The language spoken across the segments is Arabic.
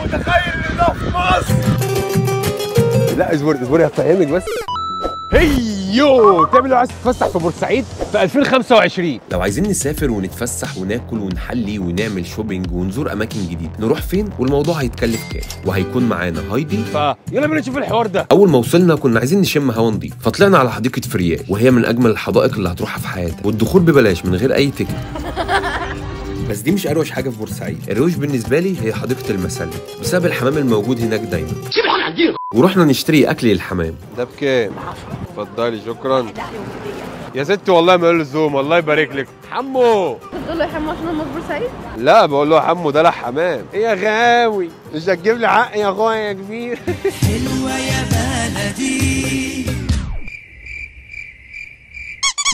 متخيل ان ده في مصر؟ لا اصبري هفهمك بس. هيو تعمل لو عايز تتفسح في بورسعيد في 2025. لو عايزين نسافر ونتفسح وناكل ونحلي ونعمل شوبينج ونزور اماكن جديده، نروح فين والموضوع هيتكلف كام؟ وهيكون معانا هايدي. يلا بينا نشوف الحوار ده. اول ما وصلنا كنا عايزين نشم هوا نضيف، فطلعنا على حديقه فريال، وهي من اجمل الحدائق اللي هتروحها في حياتك، والدخول ببلاش من غير اي تيكت. بس دي مش اروش حاجه في بورسعيد، الروش بالنسبه لي هي حديقه المسله بسبب الحمام الموجود هناك دايما. ورحنا نشتري اكل للحمام. ده بكام؟ اتفضلي شكرا يا ستي. والله ما له زوم، الله يبارك لك. حمو بتقول له يا حمو عشان هم في بورسعيد؟ لا بقول له يا حمو ده حمام. ايه يا غاوي مش هتجيب لي حق يا اخويا يا كبير؟ حلوه يا بلدي.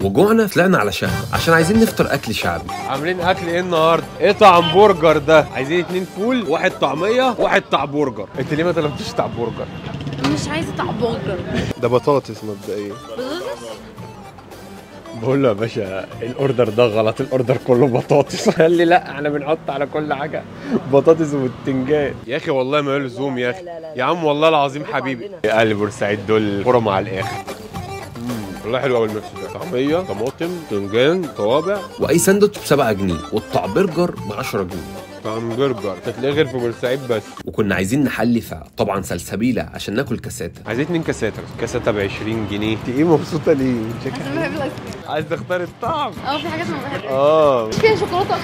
وجوعنا طلعنا على شهر عشان عايزين نفطر اكل شعبي. عاملين اكل ايه النهارده؟ ايه طعم برجر ده؟ عايزين 2 فول، 1 طعميه، 1 طع برجر. انت ليه ما طلبتيش طع برجر؟ مش عايزه طع برجر. ده بطاطس مبدئيا. بطاطس؟ بقول له يا باشا الاوردر ده غلط، الاوردر كله بطاطس. قال لي لا احنا بنحط على كل حاجه بطاطس وبتنجان. يا اخي والله ما له لزوم يا اخي. يا عم والله العظيم حبيبي. اهل بورسعيد دول فرم على الاخر. والله حلو قوي الميكس ده. طعميه، طماطم، بتنجان، توابع. واي ساندوتش ب7 جنيه، والطع برجر ب10 جنيه. طعم برجر تتلاقي غير في بورسعيد بس. وكنا عايزين نحلي طبعا سلسبيله عشان ناكل كاساتا. عايزين 2 كاساتا، كاساتا ب 20 جنيه. انت ايه مبسوطه ليه؟ عشان بحب الايس كريم. عايز تختار الطعم؟ في حاجات ما بحبهاش. فيها شوكولاته.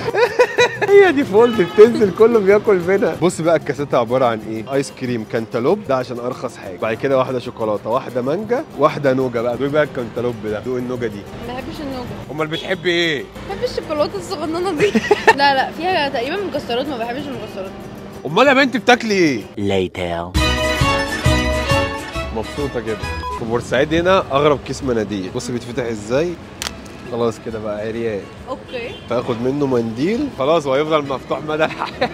هي دي فولت بتنزل كله بياكل منها. بص بقى الكاساتا عباره عن ايه؟ ايس كريم كانتالوب ده عشان ارخص حاجه، بعد كده واحده شوكولاته، واحده مانجا، واحده نوجا. بقى دوق بقى الكانتالوب ده، دوق النوجا دي. ما بحبش النوجا. امال بتحبي ايه؟ بحب الشوكولاته الصغننه دي. لا فيها تقريبا مكسرات، ما بحبش المكسرات. امال يا بنتي بتاكلي ايه؟ Later. مبسوطه جدا. في بورسعيد هنا اغرب كيس مناديل. بص بيتفتح ازاي. خلاص كده بقى عريان. اوكي. تاخد منه منديل خلاص وهيفضل مفتوح مدى الحياه.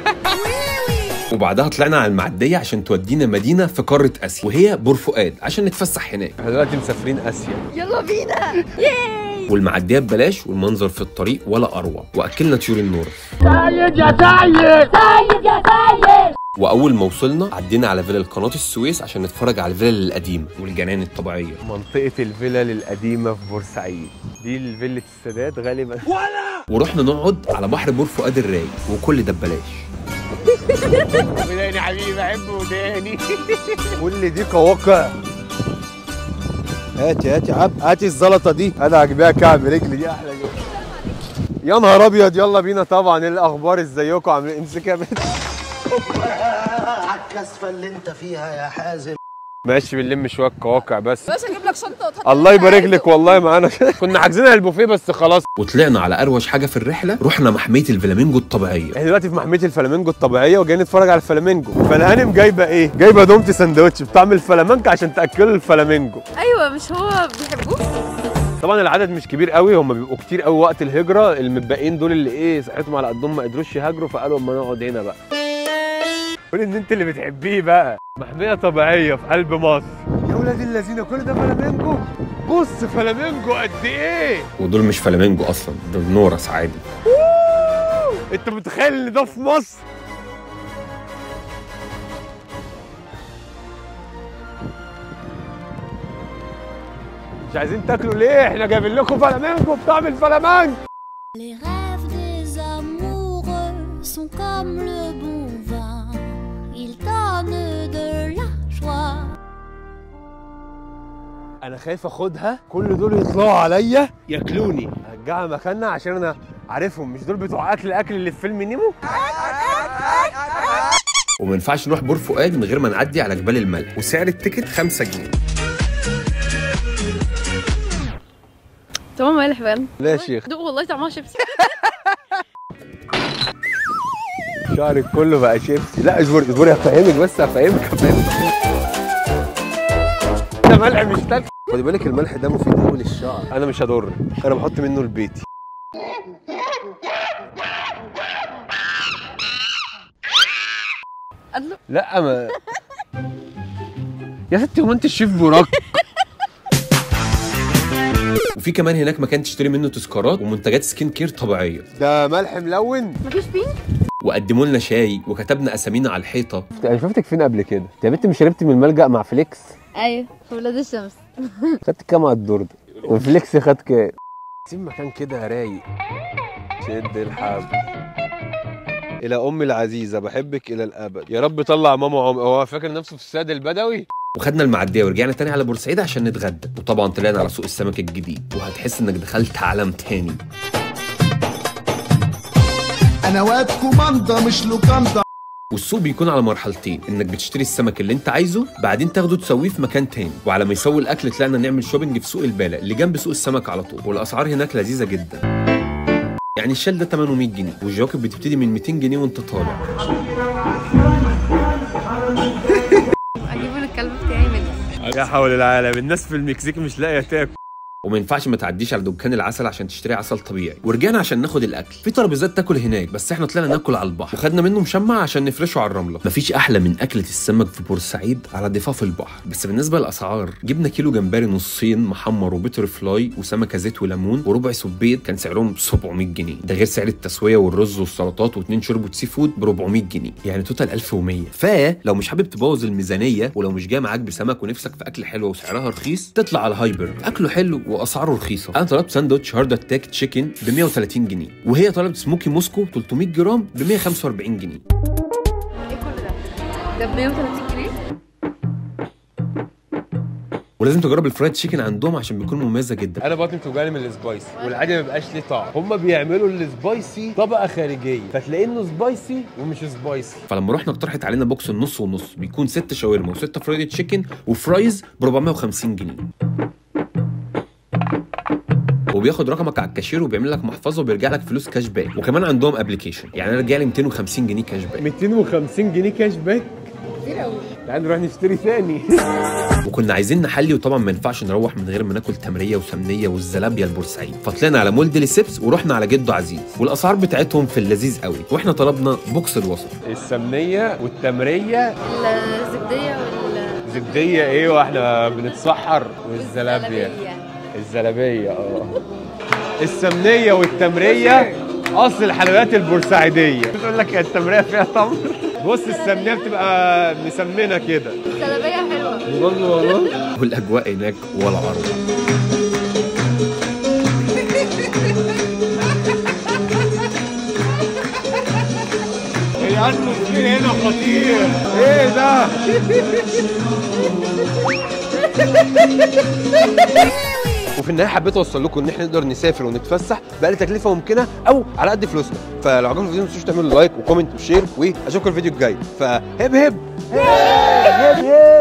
وبعدها طلعنا على المعديه عشان تودينا مدينه في قاره اسيا، وهي بور فؤاد عشان نتفسح هناك. احنا دلوقتي مسافرين اسيا. يلا بينا. ياي. والمعديه ببلاش، والمنظر في الطريق ولا اروع، واكلنا طيور النور. سيد يا سيد، سيد يا سيد. واول ما وصلنا عدينا على فيلا قناه السويس عشان نتفرج على الفيلا القديمه والجنان الطبيعيه. منطقه الفلل القديمه في بورسعيد دي الفيلا السادات غالبا. ورحنا نقعد على بحر بور فؤاد الرايق، وكل ده ببلاش. وداني حبيبي بحب وداني. كل دي قواقع. هاتي هاتي الزلطه دي، انا عاجباها كعب رجلي دي احلى جدا. يا نهار ابيض يلا بينا. طبعا ايه الاخبار؟ ازيكم عاملين؟ امسكها يا بنت. على الكسفه اللي انت فيها يا حازم. ماشي بنلم شويه قواقع بس. بس اجيب لك شنطه وتحط. الله يبارك لك والله معانا. كنا حاجزينها البوفيه بس خلاص. وطلعنا على اروش حاجه في الرحله، رحنا محميه الفلامينجو الطبيعيه. احنا دلوقتي في محميه الفلامينجو الطبيعيه وجايين نتفرج على الفلامينجو. فالهانم جايبه ايه؟ جايبه دومتي سندوتش بطعم الفلامنك عشان تاكلوا الفلامينجو. ايوه مش هو بيحبوه. طبعا العدد مش كبير قوي، هم بيبقوا كتير قوي وقت الهجره. المتبقين دول اللي ايه صحتهم على قدهم ما قدروش يهاجروا، فقالوا اما نقعد هنا بقى. قول ان انت اللي بتحبيه بقى. محميه طبيعيه في قلب مصر. يا ولاد الذين كل ده فلامينجو. بص فلامينجو قد ايه. ودول مش فلامينجو اصلا، دول نورس عادي. انت متخيل ان ده في مصر؟ مش عايزين تاكلوا ليه؟ احنا جايبين لكم فلامينجو بطعم الفلامنك. Les rêves des amoureux sont comme le bon vin, ils donnent de la joie. انا خايف اخدها كل دول يطلعوا عليا ياكلوني. هرجعها مكاننا عشان انا عارفهم، مش دول بتوع الاكل اللي في فيلم نيمو. وما ينفعش نروح بور فؤاد من غير ما نعدي على جبال الملح، وسعر التيكت 5 جنيه. طعمها مالح فعلا. لا يا شيخ. دوق والله طعمها شيبسي. شعرك كله بقى شيبسي. لا اصبري هفهمك بس هفهمك. ده ملح مش تلج. خدي بالك الملح ده مفيد قوي للشعر. انا مش هضر، انا بحط منه لبيتي. لا ما يا ستي هو انت الشيف براك. وفي كمان هناك مكان تشتري منه تذكارات ومنتجات سكين كير طبيعيه. ده ملح ملون. مفيش بينك؟ وقدموا لنا شاي وكتبنا اسامينا على الحيطه. انا شفتك فين قبل كده؟ انت يا بنت مش شربتي من الملجأ مع فليكس؟ ايوه في ولاد الشمس. خدت كام على الدور ده؟ وفليكس خد كام؟ سيب مكان كده رايق. شد الحبل. الى امي العزيزه بحبك الى الابد. يا رب طلع ماما هو فاكر نفسه في الساد البدوي. وخدنا المعديه ورجعنا تاني على بورسعيد عشان نتغدى، وطبعا طلعنا على سوق السمك الجديد وهتحس انك دخلت عالم تاني. انا واد كوماندا مش لوكاندا. والسوق بيكون على مرحلتين، انك بتشتري السمك اللي انت عايزه بعدين تاخده تسويه في مكان تاني، وعلى ما يسوي الاكل طلعنا نعمل شوبنج في سوق البالة اللي جنب سوق السمك على طول، والاسعار هناك لذيذه جدا. يعني الشال ده 800 جنيه والجواكت بتبتدي من 200 جنيه وانت طالع. اجيب الكلب بتاعي منه. يا حول العالم، الناس في المكسيك مش لاقيه تاكل. وما ينفعش ما تعديش على دكان العسل عشان تشتري عسل طبيعي. ورجعنا عشان ناخد الاكل في ترابيزات تاكل هناك، بس احنا طلعنا ناكل على البحر وخدنا منه مشمع عشان نفرشه على الرمله. مفيش احلى من اكله السمك في بورسعيد على ضفاف البحر. بس بالنسبه للاسعار، جبنا كيلو جمبري نصين محمر وبيتر فلاي وسمكه زيت وليمون وربع سبيط كان سعرهم 700 جنيه، ده غير سعر التسويه والرز والسلطات واثنين شوربه سي فود ب 400 جنيه، يعني توتال 1100. فلو مش حابب تبوظ الميزانيه ولو مش جاي معاك بسمك ونفسك في اكل حلو وسعرها رخيص، تطلع على هايبر، اكله حلو واسعاره رخيصه. انا طلبت ساندوتش هارد اتاك تشيكن ب 130 جنيه، وهي طلبت سموكي موسكو 300 جرام ب 145 جنيه. ايه كل ده؟ ب 130 جنيه؟ ولازم تجرب الفرايد تشيكن عندهم عشان بيكون مميزه جدا. انا بطني بتوجعني من السبايسي والعادي ما بيبقاش ليه طعم. هم بيعملوا السبايسي طبقه خارجيه فتلاقي انه سبايسي ومش سبايسي. فلما رحنا اقترحت علينا بوكس النص ونص بيكون 6 شاورما و6 فرايد تشيكن وفرايز ب 450 جنيه. وبياخد رقمك على الكاشير وبيعمل لك محفظه وبيرجع لك فلوس كاش باك، وكمان عندهم ابلكيشن. يعني انا رجع لي 250 جنيه كاش باك. 250 جنيه كاش باك كتير قوي. تعال نروح نشتري ثاني. وكنا عايزين نحلي، وطبعا ما ينفعش نروح من غير ما ناكل تمريه وسمنيه والزلابيه البورسعيد. فطلعنا على مول ديلي سيبس ورحنا على جدو عزيز، والاسعار بتاعتهم في اللذيذ قوي، واحنا طلبنا بوكس الوسط. السمنيه والتمريه الزبديه زبديه ايه واحنا بنتسحر، والزلابيه الزلابيه السمنيه والتمريه اصل الحلويات البورسعيديه. بتقول لك التمريه فيها تمر. بص السمنيه بتبقى مسمنه كده. الزلابيه حلوه بجد والله. والاجواء هناك ولا عرض. الاتموسفير هنا خطير. ايه ده؟ وفي النهايه حبيت اوصل لكم ان احنا نقدر نسافر ونتفسح باقل تكلفه ممكنه او على قد فلوسنا. فلو عجبكم الفيديو ما تنسوش تعملوا لايك وكومنت وشير، واشوفكم الفيديو الجاي. فهب هب هب هب